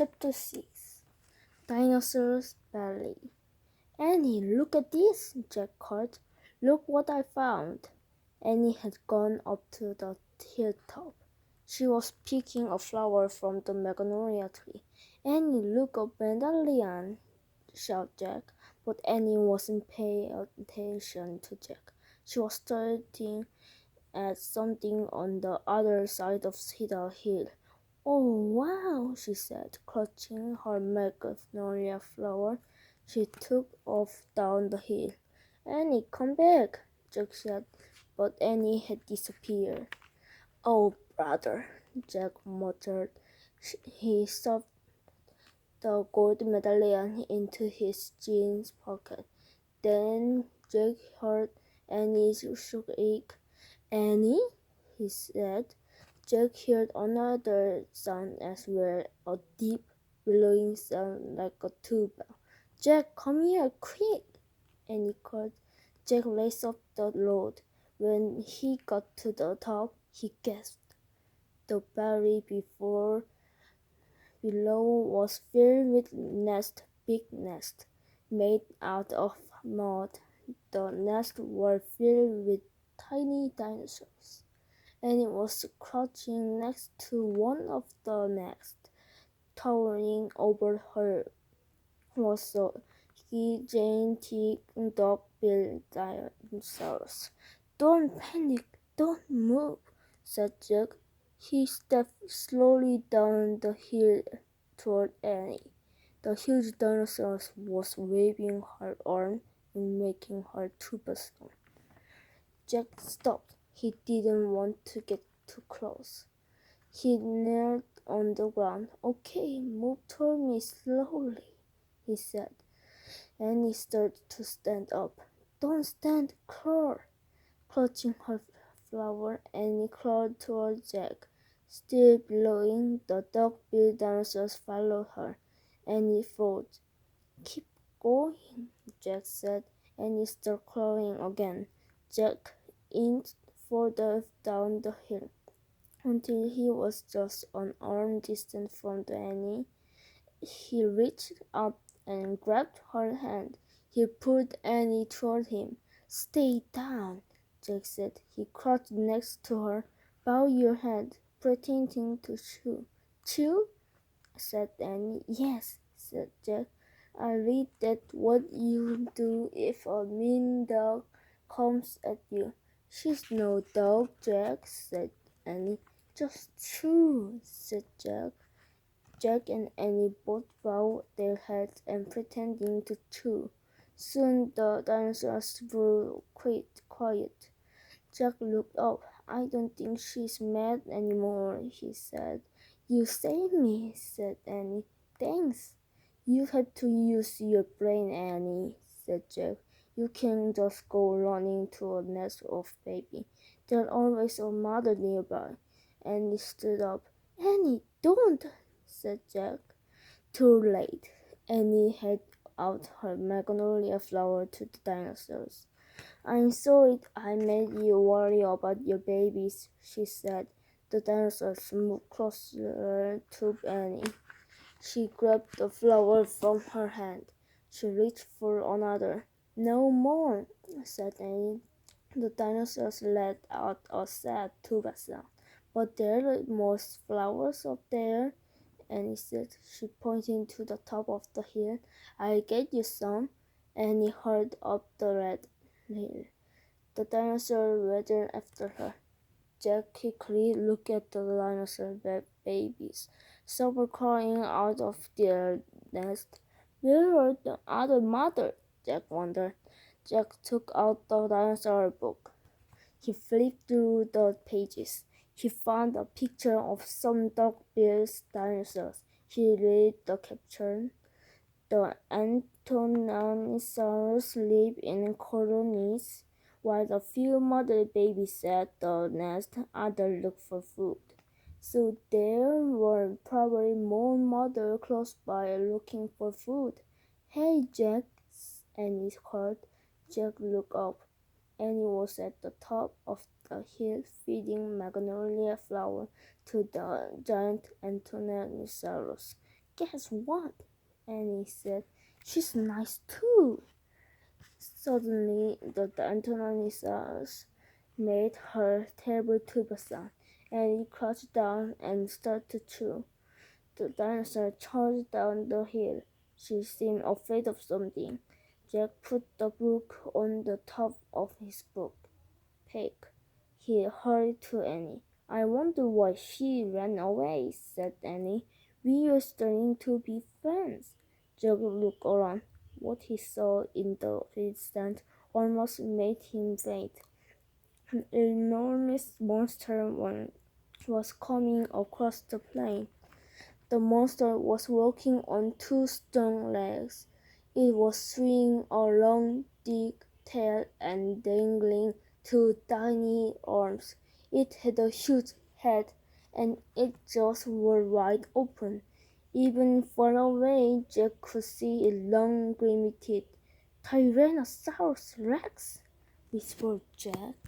Chapter 6 Dinosaur's Belly. Annie, look at this, Jack called. Look what I found. Annie had gone up to the hilltop. She was picking a flower from the magnolia tree. Annie, look, a dandelion, shouted Jack. But Annie wasn't paying attention to Jack. She was staring at something on the other side of the hill. Oh, wow, she said, clutching her magnolia flower. She took off down the hill. Annie, come back, Jack said, but Annie had disappeared. Oh, brother, Jack muttered. He shoved the gold medallion into his jeans pocket. Then Jack heard Annie's shriek. Annie, he said. Jack heard another sound as well, a deep, bellowing sound like a tuba. Jack, come here, quick! Annie called. Jack raced up the road. When he got to the top, he gasped. The valley below was filled with big nests, made out of mud. The nests were filled with tiny dinosaurs. Annie was crouching next to one of the nests. Towering over her was a gigantic dog-billed dinosaur. Don't panic, don't move, said Jack. He stepped slowly down the hill toward Annie. The huge dinosaur was waving her arm and making her tombstone. Jack stopped. He didn't want to get too close. He knelt on the ground. Okay, move toward me slowly, he said. Annie started to stand up. Don't stand, crawl. Clutching her flower, Annie crawled toward Jack. Still blowing, the dog-billed dinosaurs followed her. Annie froze. Keep going, Jack said. Annie started crawling again. Jack inched further down the hill until he was just an arm distant from Annie. He reached up and grabbed her hand. He pulled Annie toward him. Stay down, Jack said. He crouched next to her. Bow your head, pretending to chew. Chew? Said Annie. Yes, said Jack. I read that what you do if a mean dog comes at you. She's no dog, Jack, said Annie. Just chew, said Jack. Jack and Annie both bowed their heads and pretending to chew. Soon the dinosaurs grew quiet. Jack looked up. I don't think she's mad anymore, he said. You saved me, said Annie. Thanks. You have to use your brain, Annie, said Jack. You can't just go running to a nest of babies. There's always a mother nearby. Annie stood up. Annie, don't, said Jack. Too late. Annie held out her magnolia flower to the dinosaurs. I'm sorry I made you worry about your babies, she said. The dinosaurs moved closer to Annie. She grabbed the flower from her hand. She reached for another. No more, said Annie. The dinosaurs let out a sad tuba sound. But there are more flowers up there, Annie said. She pointed to the top of the hill. I'll get you some. Annie hurried up the red hill. The dinosaur ran after her. Jack quickly looked at the dinosaur babies. Some were crawling out of their nest. Where were the other mother? Jack wondered. Jack took out the dinosaur book. He flipped through the pages. He found a picture of some dog-billed dinosaurs. He read the caption. The Anthonanosaurus live in colonies, while a few mother babies at the nest, others look for food. So there were probably more mothers close by looking for food. Hey, Jack, Annie called. Jack looked up. Annie was at the top of the hill feeding magnolia flower to the giant Anthonanosaurus. guess what? Annie said. She's nice too. Suddenly, the dinosaurs made her terrible tuba sound. Annie crouched down and started to chew. The dinosaur charged down the hill. She seemed afraid of something. Jack put the book on the top of his book peg. He hurried to Annie. I wonder why she ran away, said Annie. We are starting to be friends. Jack looked around. What he saw in the distance almost made him faint. An enormous monster was coming across the plain. The monster was walking on two strong legs. It was swinging a long, thick tail and dangling two tiny arms. It had a huge head, and its jaws were wide open. Even far away, Jack could see its long, grimy teeth. Tyrannosaurus Rex, whispered Jack.